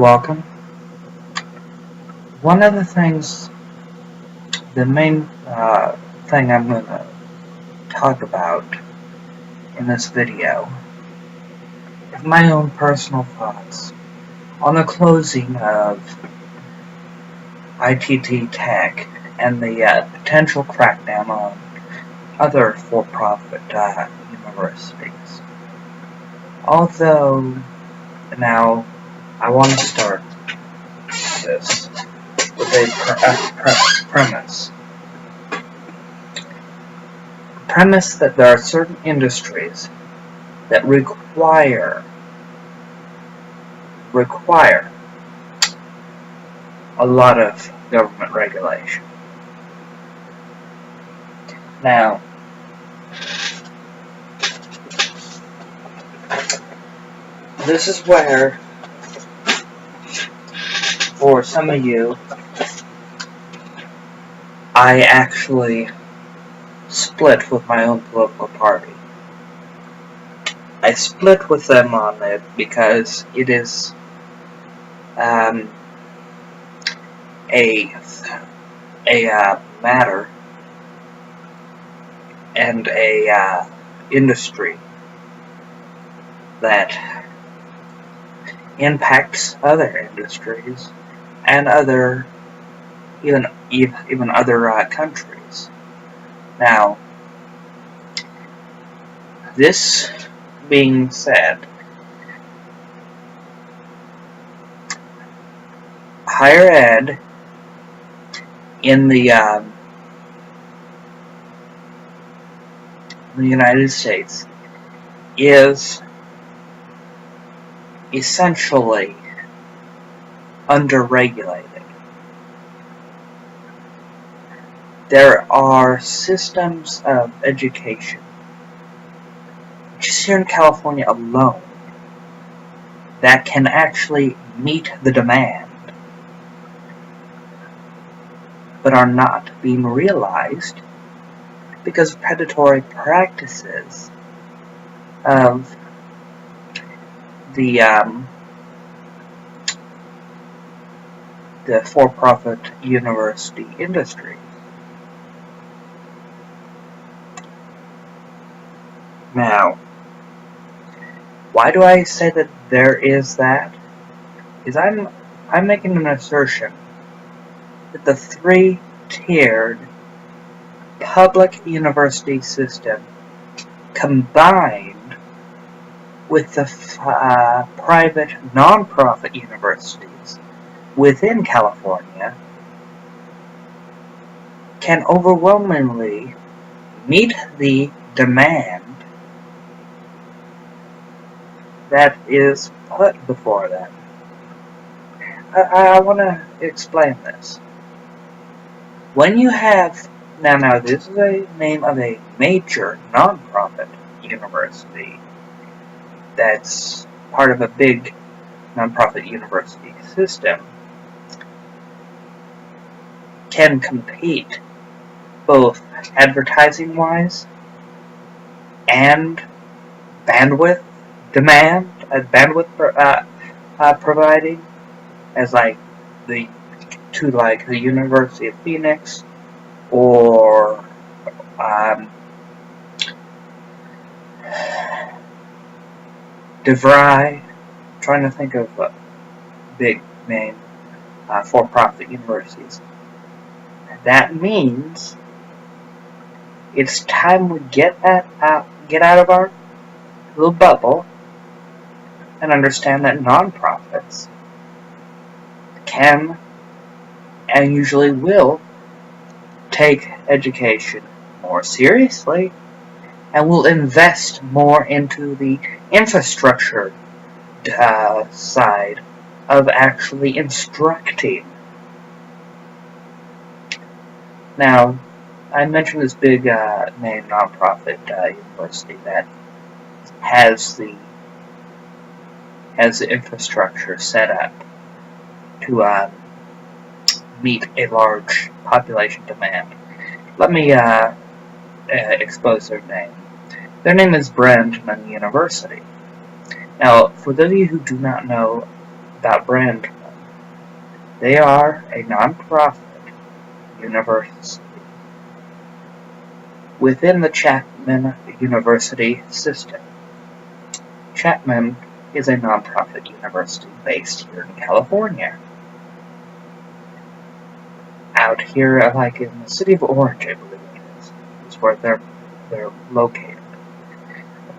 welcome. One of the things, the main thing I'm going to talk about in this video is my own personal thoughts on the closing of ITT Tech and the potential crackdown on other for-profit universities. Although, now, I want to start this with a premise. The premise that there are certain industries that require a lot of government regulation. Now, this is where, for some of you, I actually split with my own political party. I split with them on it because it is a matter and a industry that impacts other industries and even other countries. Now, this being said, higher ed in the United States is essentially underregulated. There are systems of education, just here in California alone, that can actually meet the demand, but are not being realized because of predatory practices of the for-profit university industry. Now, why do I say that there is that? Because I'm making an assertion that the three-tiered public university system combined with the private non-profit universities within California can overwhelmingly meet the demand that is put before them. I want to explain this. When you have, now this is a name of a major non-profit university that's part of a big non-profit university system, can compete both advertising-wise and bandwidth demand, providing, as like the University of Phoenix or DeVry. Trying to think of big name for-profit universities. That means it's time we get out of our little bubble and understand that non-profits can and usually will take education more seriously and will invest more into the infrastructure side of actually instructing. Now, I mentioned this big name nonprofit university that has the infrastructure set up to meet a large population demand. Let me expose their name. Their name is Brandman University. Now, for those of you who do not know, about Brandman. They are a non-profit university within the Chapman University system. Chapman is a non-profit university based here in California. Out here, like in the city of Orange, I believe it is where they're located.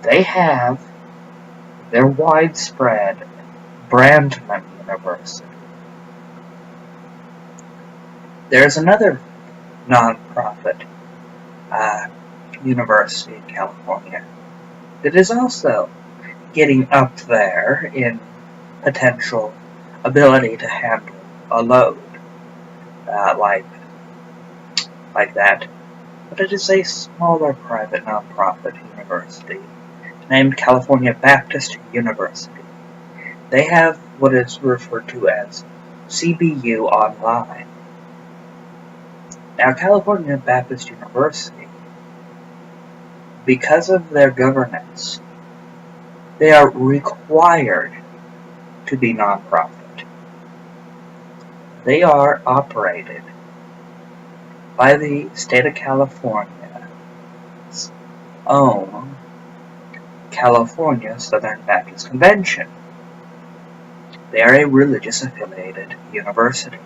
They have their widespread Brandman University. There's another non-profit university in California that is also getting up there in potential ability to handle a load like that, but it is a smaller private non-profit university named California Baptist University. They have what is referred to as CBU Online. Now, California Baptist University, because of their governance, they are required to be nonprofit. They are operated by the state of California's own California Southern Baptist Convention. They are a religious affiliated university.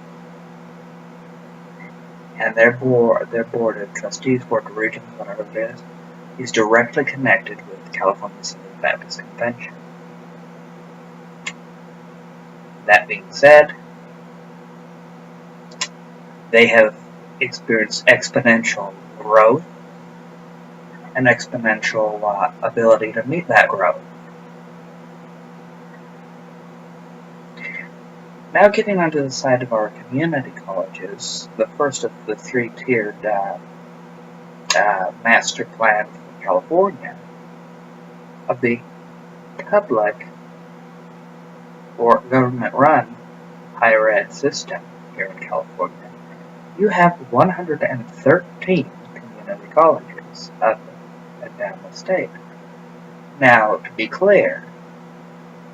And their board of trustees, board of regents, whatever it is directly connected with California Southern Baptist Convention. That being said, they have experienced exponential growth and exponential ability to meet that growth. Now getting onto the side of our community colleges, the first of the three-tiered master plan for California of the public or government-run higher ed system here in California. You have 113 community colleges up and down the state. Now, to be clear,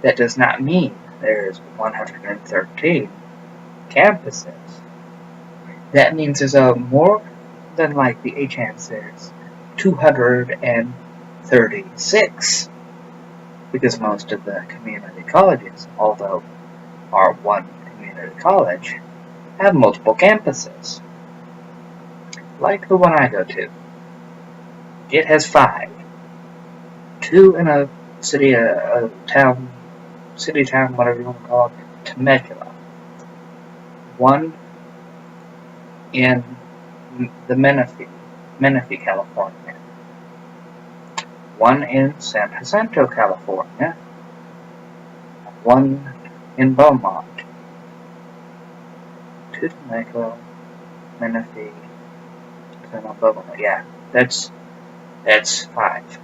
that does not mean there's 113 campuses. That means there's more than likely a chance there's 236, because most of the community colleges, although are one community college, have multiple campuses. Like the one I go to. It has 5. 2 in a city, town, whatever you want to call it, Temecula. 1 in the Menifee, California. 1 in San Jacinto, California. 1 in Beaumont. 2 Temecula, Menifee, San Beaumont. Yeah, that's 5.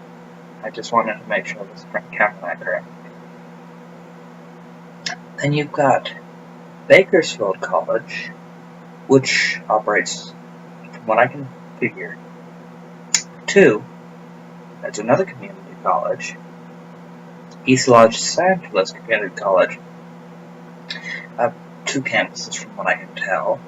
I just wanted to make sure I was counting that correct. Then you've got Bakersfield College, which operates, from what I can figure, 2. That's another community college. East Los Angeles Community College. 2 campuses from what I can tell.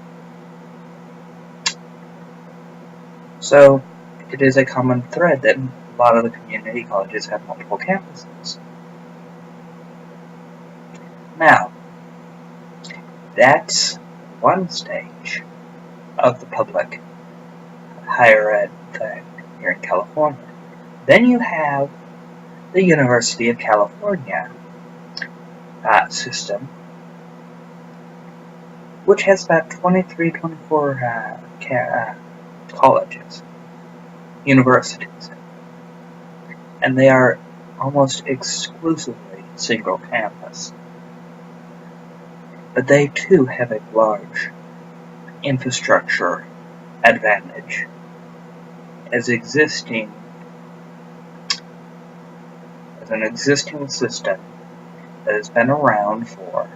So, it is a common thread that a lot of the community colleges have multiple campuses. Now, that's one stage of the public higher ed thing here in California. Then you have the University of California system, which has about 24 colleges, universities, and they are almost exclusively single campus. But they too have a large infrastructure advantage as an existing system that has been around for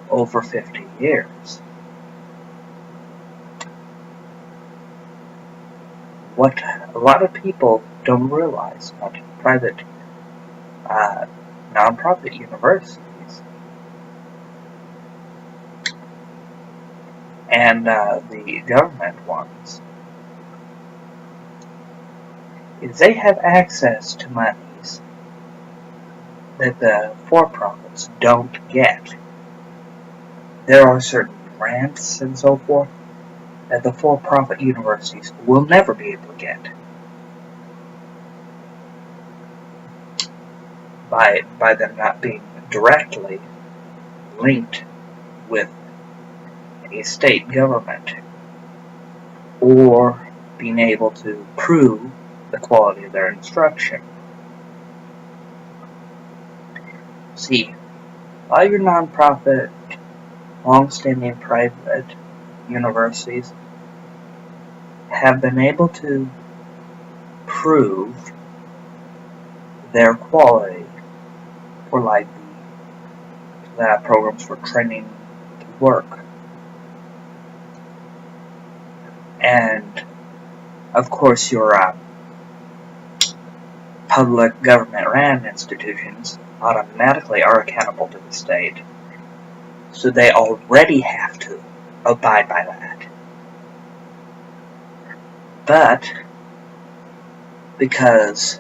over 50 years. What a lot of people don't realize about private, non-profit universities and the government ones is they have access to monies that the for-profits don't get. There are certain grants and so forth that the for-profit universities will never be able to get by them not being directly linked with a state government or being able to prove the quality of their instruction. See, all your non-profit, long-standing private universities have been able to prove their quality for like the programs for training to work. And of course your public government-run institutions automatically are accountable to the state, so they already have to abide by that. But because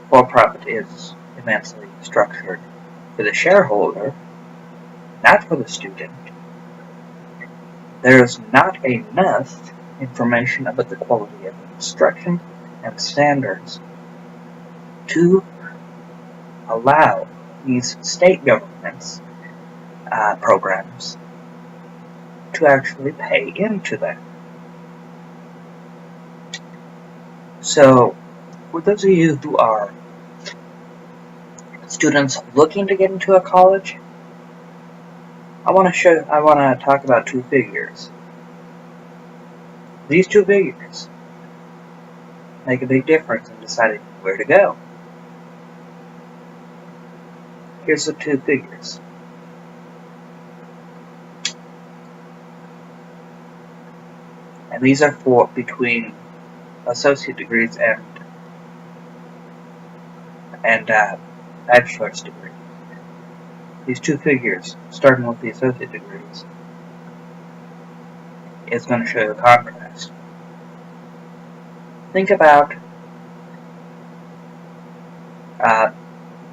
for-profit is immensely structured for the shareholder, not for the student, there's not enough information about the quality of instruction and standards to allow these state governments programs to actually pay into them. So, for those of you who are students looking to get into a college, I want to talk about two figures. These two figures make a big difference in deciding where to go. Here's the two figures. And these are for between associate degrees and bachelor's degree. These two figures, starting with the associate degrees, is going to show you a contrast. Think about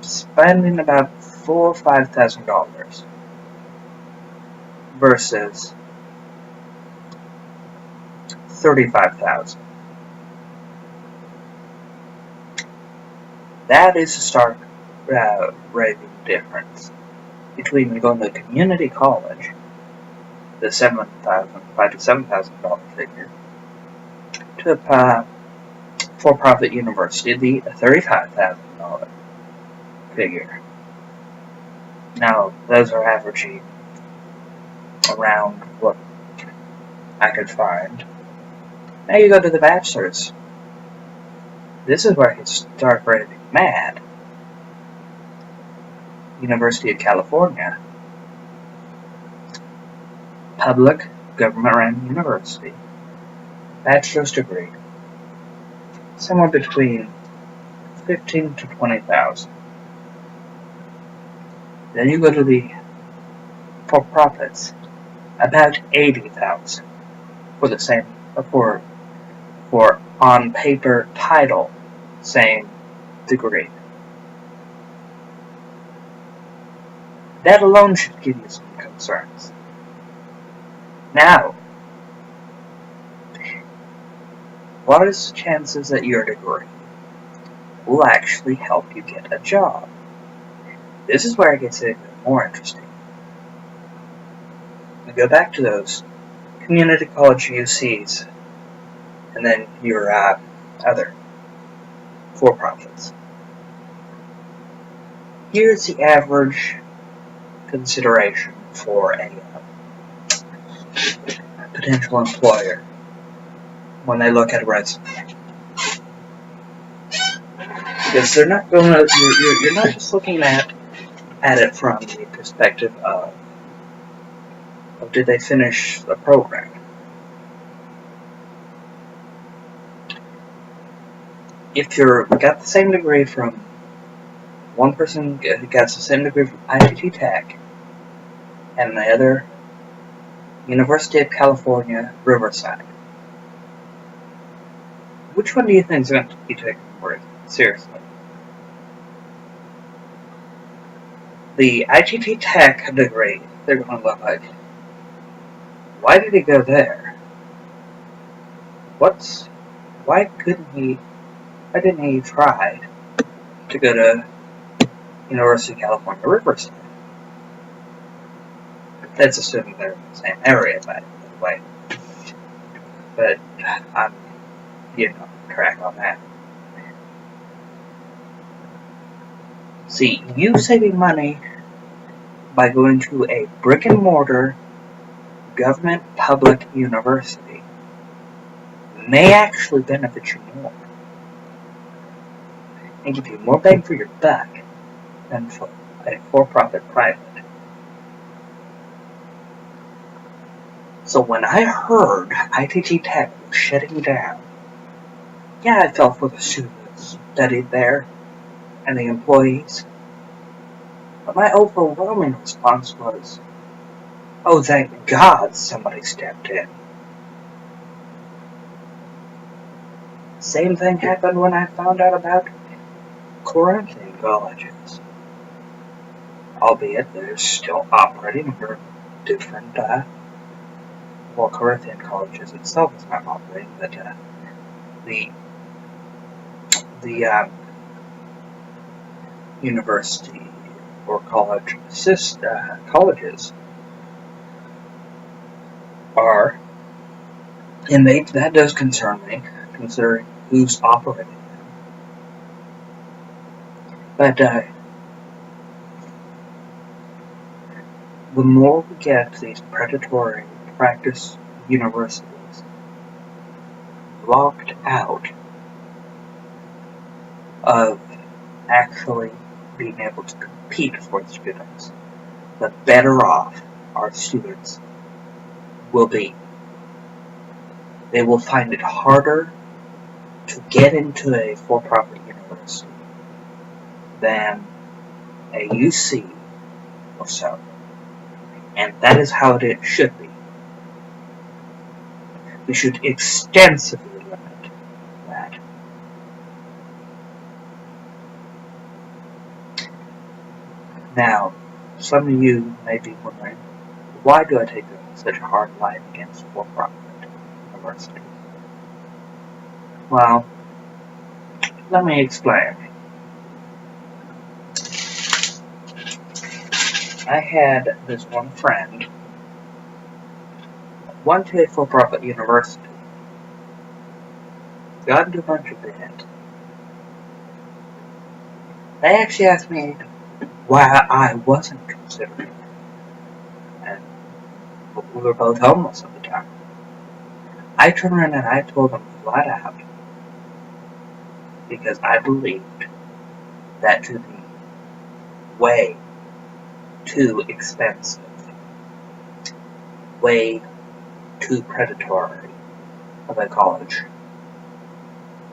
spending about $4,000 or $5,000 versus $35,000. That is a stark raving difference between going to a community college, the $5,000 to $7,000 figure, to a for-profit university, the $35,000 figure. Now, those are averaging around what I could find. Now you go to the bachelor's. This is where I could start raving mad. University of California. Public, government-run university. Bachelor's degree. Somewhere between $15,000 to $20,000. Then you go to the for-profits. About $80,000 for the same for on paper title, same degree. That alone should give you some concerns. Now, what is the chances that your degree will actually help you get a job? This is where it gets even more interesting. We go back to those community college UCs, and then your other for-profits. Here's the average consideration for a potential employer when they look at a resume. Because they're not going to, you're not just looking at it from the perspective of did they finish the program. If you got the same degree from one person got the same degree from ITT Tech, and the other University of California, Riverside. Which one do you think is going to be taken more seriously? The ITT Tech degree, they're going to look like, why did he go there? Why didn't he try to go to University of California, Riverside? That's assuming they're in the same area, by the way. But I'm getting off track on that. See, you saving money by going to a brick-and-mortar government public university may actually benefit you more and give you more bang for your buck than for a for-profit private. So when I heard ITT Tech was shutting down, yeah, I felt for the students that studied there and the employees. But my overwhelming response was, oh, thank God somebody stepped in. Same thing happened when I found out about Corinthian colleges. Albeit they're still operating under different, well, Corinthian colleges itself is not operating, but the university or colleges are, and that does concern me, considering who's operating them. But the more we get these predatory practice universities locked out of actually being able to compete for the students, the better off our students will be. They will find it harder to get into a for-profit university than a UC or so. And that is how it should be. We should extensively limit that. Now, some of you may be wondering, why do I take such a hard line against for-profit universities? Well, let me explain. I had this one friend went to a for-profit university, got into a bunch of debt. They actually asked me why I wasn't considering it, and we were both homeless at the time. I turned around and I told them flat out, because I believed that to be way too expensive, way too predatory of a college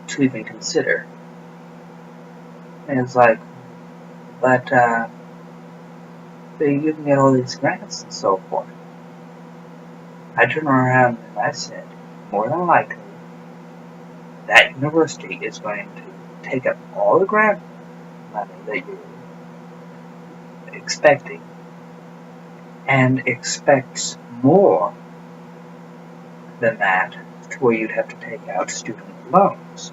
to even consider. And it's like, but you can get all these grants and so forth. I turned around and I said, more than likely, that university is going to take up all the grant money that you're expecting and expects more than that to where you'd have to take out student loans.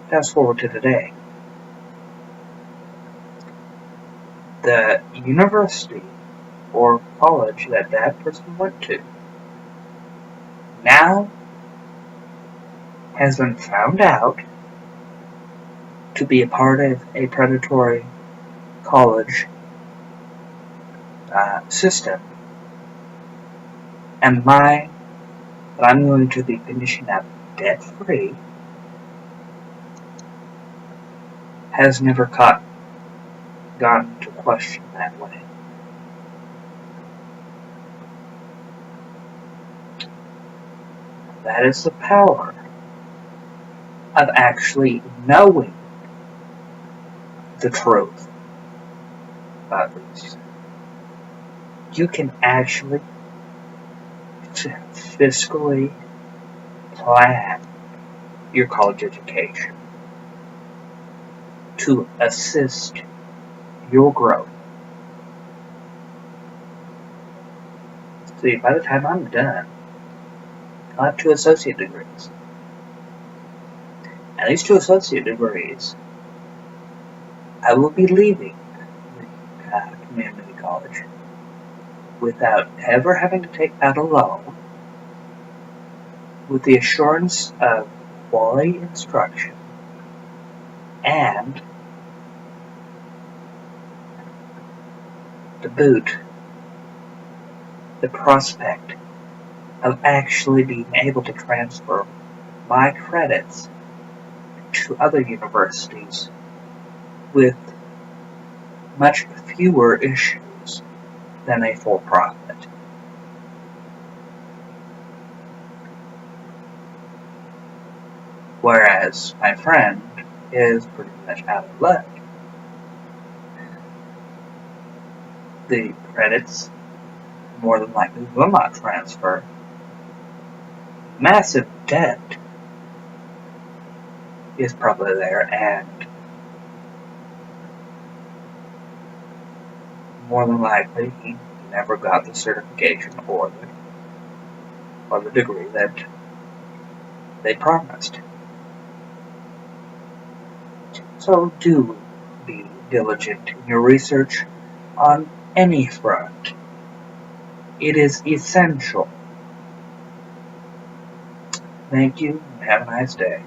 Fast forward to today. The university or college that person went to now has been found out to be a part of a predatory college system, and that I'm going to be finishing up debt-free has never gotten to question that way. That is the power of actually knowing the truth others, you can actually fiscally plan your college education to assist your growth. See, by the time I'm done, I'll have 2 associate degrees. And these 2 associate degrees, I will be leaving the community college without ever having to take out a loan, with the assurance of quality instruction and, to boot, the prospect of actually being able to transfer my credits to other universities with much fewer issues than a for-profit. Whereas my friend is pretty much out of luck. The credits more than likely will not transfer. Massive debt is probably there, and more than likely he never got the certification or the degree that they promised. So do be diligent in your research on any front. It is essential. Thank you, and have a nice day.